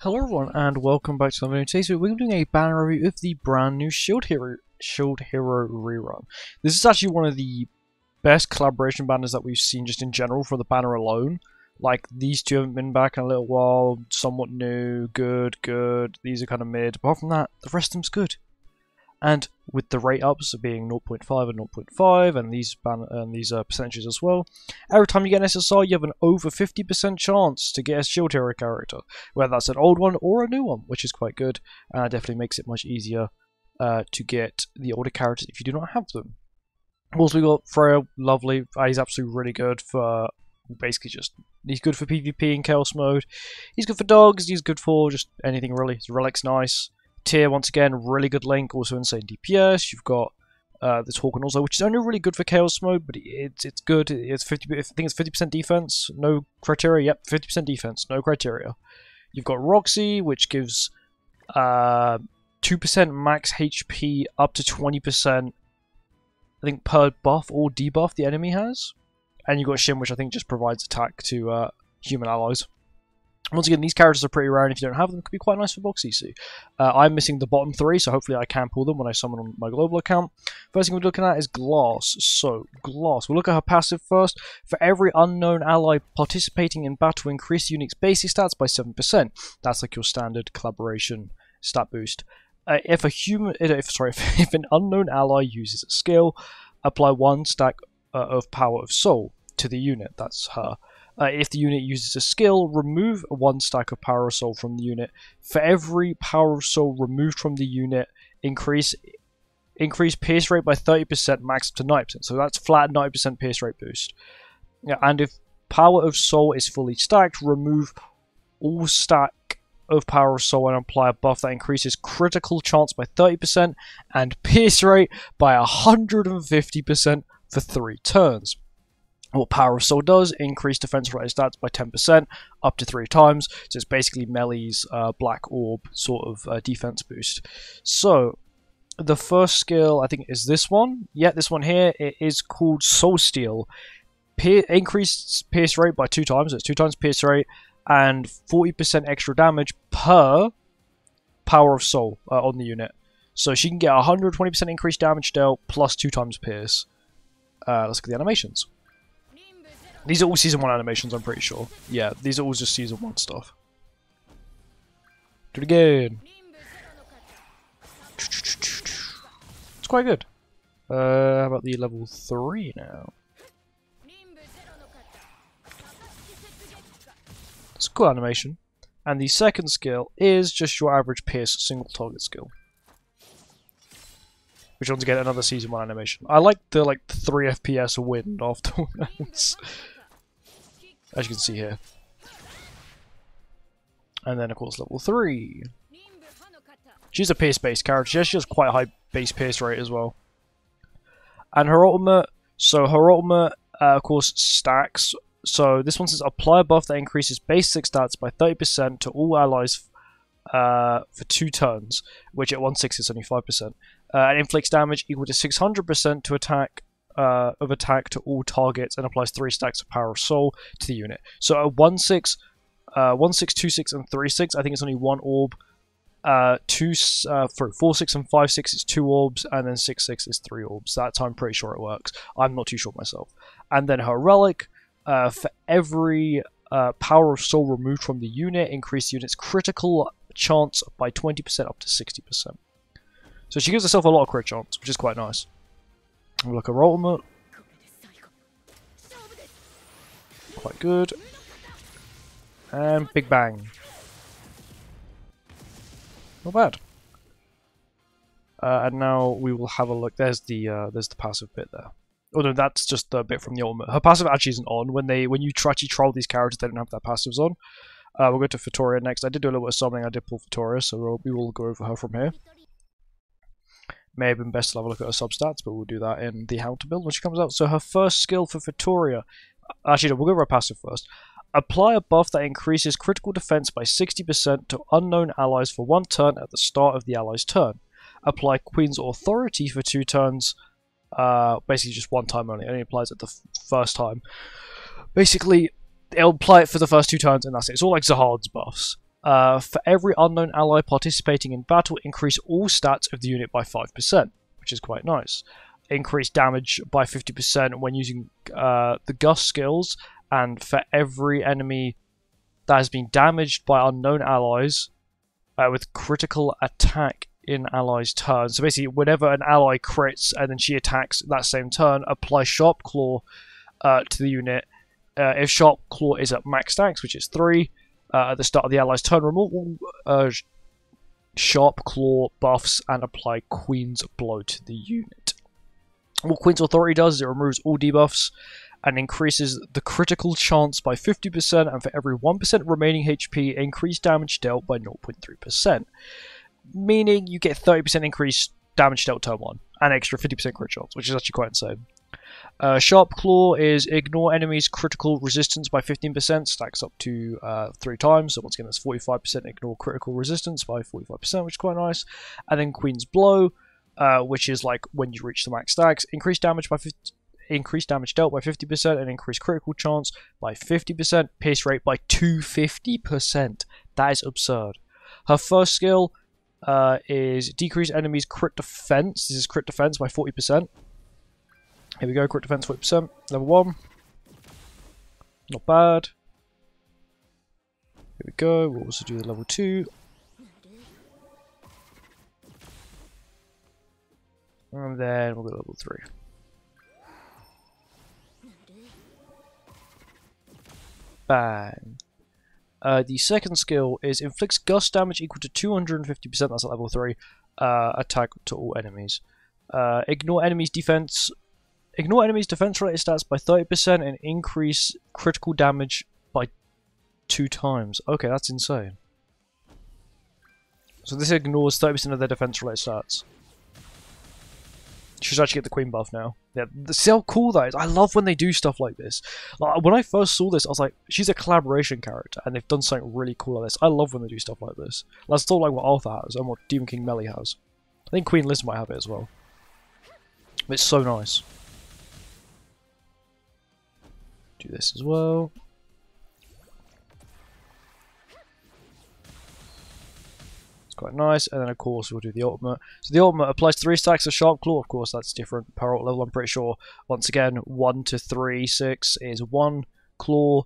Hello everyone and welcome back to another video. Today so we're doing a banner review of the brand new Shield Hero rerun. This is actually one of the best collaboration banners that we've seen just in general for the banner alone. Like, these two haven't been back in a little while, somewhat new, good. These are kind of mid. Apart from that, the rest of them's good. And with the rate ups being 0.5 and 0.5 and these percentages as well, every time you get an SSR you have an over 50% chance to get a Shield Hero character, whether that's an old one or a new one, which is quite good, and it definitely makes it much easier to get the older characters if you do not have them. Also we got Freya, lovely. He's absolutely really good for basically he's good for PvP in Chaos mode, he's good for dogs, he's good for just anything really. His Relic's nice. Tyr, once again, really good link, also insane DPS. You've got this Hawken also, which is only really good for Chaos mode, but it's good. It's 50. I think it's 50% defense, no criteria. Yep, 50% defense, no criteria. You've got Roxy, which gives 2% max HP up to 20%. I think per buff or debuff the enemy has, and you've got Shin, which I think just provides attack to human allies. Once again, these characters are pretty rare, and if you don't have them, it could be quite nice for box CC. I'm missing the bottom three, so hopefully I can pull them when I summon on my global account. First thing we're looking at is Glass. So, Glass. We'll look at her passive first. For every unknown ally participating in battle, increase the unit's basic stats by 7%. That's like your standard collaboration stat boost. If an unknown ally uses a skill, apply 1 stack of Power of Soul to the unit. That's her. If the unit uses a skill, remove 1 stack of Power of Soul from the unit. For every Power of Soul removed from the unit, increase pierce rate by 30%, max to 90%. So that's flat 90% pierce rate boost. Yeah, and if Power of Soul is fully stacked, remove all stack of Power of Soul and apply a buff that increases critical chance by 30% and pierce rate by 150% for 3 turns. What Power of Soul does, increase defense related stats by 10%, up to 3 times, so it's basically Melee's Black Orb sort of defense boost. So, the first skill, I think, is this one. Yeah, this one here, it is called Soul Steal. Increased pierce rate by 2 times, so it's 2 times pierce rate, and 40% extra damage per Power of Soul on the unit. So she can get 120% increased damage dealt, plus 2 times pierce. Let's look at the animations. These are all Season 1 animations, I'm pretty sure. Yeah, these are all just Season 1 stuff. Do it again. It's quite good. How about the level 3 now? It's a cool animation. And the second skill is just your average pierce single target skill. Which once again, another Season 1 animation. I like the 3 FPS win afterwards. As you can see here. And then of course level 3. She's a pierce-based character. She has quite a high base pierce rate as well. And her ultimate, of course stacks. So this one says apply a buff that increases basic stats by 30% to all allies for 2 turns, which at 1/6 is only 5%. And inflicts damage equal to 600% to attack to all targets, and applies 3 stacks of Power of Soul to the unit. So at 1/6, 1/6, 2/6, and 3/6, I think it's only 1 orb. 4/6 and 5/6 is 2 orbs, and then 6/6 is 3 orbs. That's how I'm pretty sure it works. I'm not too sure myself. And then her relic, for every Power of Soul removed from the unit, increase the unit's critical chance by 20% up to 60%. So she gives herself a lot of crit chance, which is quite nice. We'll look at her ultimate. Quite good. And Big Bang. Not bad. And now we will have a look. There's the passive bit there. Oh no, that's just the bit from the ultimate. Her passive actually isn't on. When you try to troll these characters, they don't have their passives on. We'll go to Fitoria next. I did do a little bit of summoning. I did pull Fitoria, so we will go over her from here. May have been best to have a look at her substats, but we'll do that in the how to build when she comes out. So her first skill for Fitoria, actually no, we'll go over her passive first. Apply a buff that increases critical defense by 60% to unknown allies for 1 turn at the start of the ally's turn. Apply Queen's Authority for 2 turns, basically just 1 time only. It only applies at the first time. Basically, it'll apply it for the first 2 turns and that's it. It's all like Zahard's buffs. For every unknown ally participating in battle, increase all stats of the unit by 5%, which is quite nice. Increase damage by 50% when using the Gust skills, and for every enemy that has been damaged by unknown allies with critical attack in allies' turn. So basically, whenever an ally crits and then she attacks that same turn, apply Sharp Claw to the unit. If Sharp Claw is at max stacks, which is 3, at the start of the ally's turn, remove all Sharp Claw buffs and apply Queen's Blow to the unit. What Queen's Authority does is it removes all debuffs and increases the critical chance by 50%, and for every 1% remaining HP, increase damage dealt by 0.3%. Meaning you get 30% increased damage dealt turn 1, and extra 50% crit chance, which is actually quite insane. Sharp Claw is ignore enemies' critical resistance by 15%, stacks up to 3 times, so once again that's 45%, ignore critical resistance by 45%, which is quite nice. And then Queen's Blow, which is like when you reach the max stacks, increase damage dealt by 50%, and increase critical chance by 50%, pierce rate by 250%. That is absurd. Her first skill is decrease enemies' crit defense. This is crit defense by 40%. Here we go, crit defense 40%. Level 1. Not bad. Here we go, we'll also do the level 2. And then we'll go to level 3. Bang. The second skill is inflicts gust damage equal to 250%, that's at level 3, attack to all enemies. Ignore enemies' defense related stats by 30% and increase critical damage by 2 times. Okay, that's insane. So this ignores 30% of their defense related stats. Should actually get the Queen buff now. Yeah, see how cool that is. I love when they do stuff like this. Like, when I first saw this, I was like, she's a collaboration character, and they've done something really cool like this. I love when they do stuff like this. That's sort of like what Arthur has, and what Demon King Melee has. I think Queen Liz might have it as well. But it's so nice. Do this as well. It's quite nice, and then of course we'll do the ultimate. So the ultimate applies 3 stacks of Sharp Claw. Of course, that's different per ult level. I'm pretty sure. Once again, 1 to 3, 6 is 1 claw.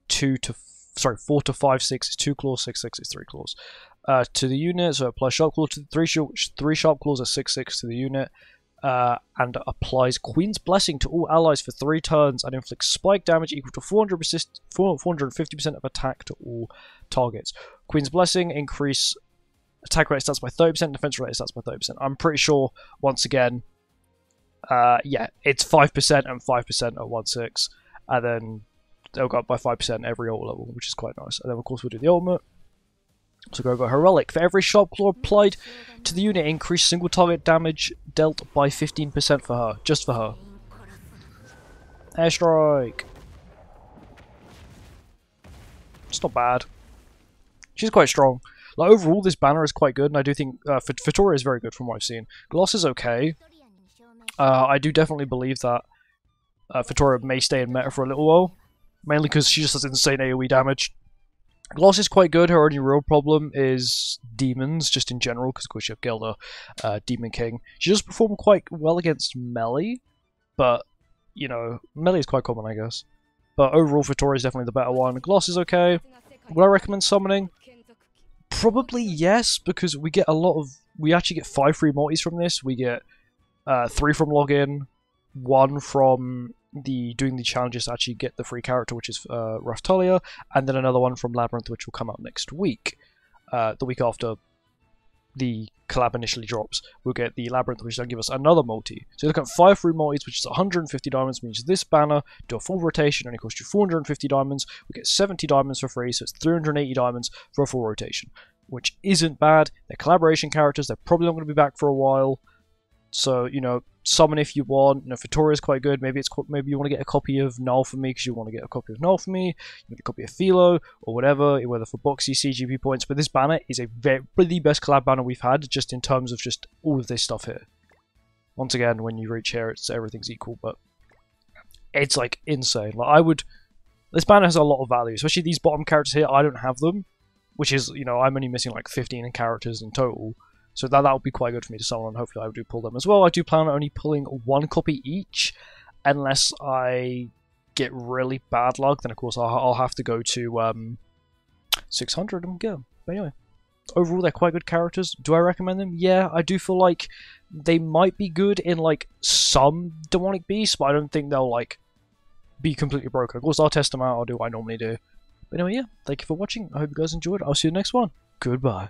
4 to 5, 6 is 2 claws. 6, 6 is 3 claws. To the unit, so apply Sharp Claw to 3 Sharp Claws at 6, 6 to the unit. And applies Queen's Blessing to all allies for 3 turns and inflicts spike damage equal to 450% of attack to all targets. Queen's Blessing increase attack rate stats by 30%, defense rate stats by 30%. I'm pretty sure, once again, yeah, it's 5% and 5% at 1/6, and then they'll go up by 5% every ult level, which is quite nice. And then of course we'll do the ultimate. So go Heroic. For every Sharp Claw applied to the unit, increase single target damage dealt by 15% for her. Just for her. Airstrike. It's not bad. She's quite strong. Like, overall, this banner is quite good, and I do think Fitoria is very good from what I've seen. Gloss is okay. I do definitely believe that Fitoria may stay in meta for a little while. Mainly because she just has insane AoE damage. Gloss is quite good. Her only real problem is demons, just in general, because of course you have Gilda, Demon King. She does perform quite well against melee, but, you know, melee is quite common, I guess. But overall, Fitoria is definitely the better one. Gloss is okay. Would I recommend summoning? Probably yes, because we get a lot of... We actually get 5 free multis from this. We get 3 from login, 1 from doing the challenges to actually get the free character, which is Raftalia, and then another one from Labyrinth, which will come out next week. The week after the collab initially drops, we'll get the Labyrinth, which will give us another multi. So you look at 5 free multis, which is 150 diamonds, means this banner, do a full rotation, only costs you 450 diamonds, we get 70 diamonds for free, so it's 380 diamonds for a full rotation, which isn't bad. They're collaboration characters, they're probably not going to be back for a while, so, you know, summon if you want. You know, Fitoria is quite good. Maybe you want to get a copy of Null for me because you want to get a copy of Null for me. You get a copy of Philo or whatever, whether for boxy CGP points. But this banner is the best collab banner we've had, just in terms of just all of this stuff here. Once again, when you reach here, everything's equal, but it's like insane. Like this banner has a lot of value, especially these bottom characters here. I don't have them, which is, you know, I'm only missing like 15 characters in total. So that would be quite good for me to summon, and hopefully I do pull them as well. I do plan on only pulling 1 copy each, unless I get really bad luck. Then of course I'll have to go to 600 and go. But anyway, overall they're quite good characters. Do I recommend them? Yeah, I do feel like they might be good in like some demonic beasts, but I don't think they'll like be completely broken. Of course I'll test them out. I'll do what I normally do. But anyway, yeah, thank you for watching. I hope you guys enjoyed. I'll see you next one. Goodbye.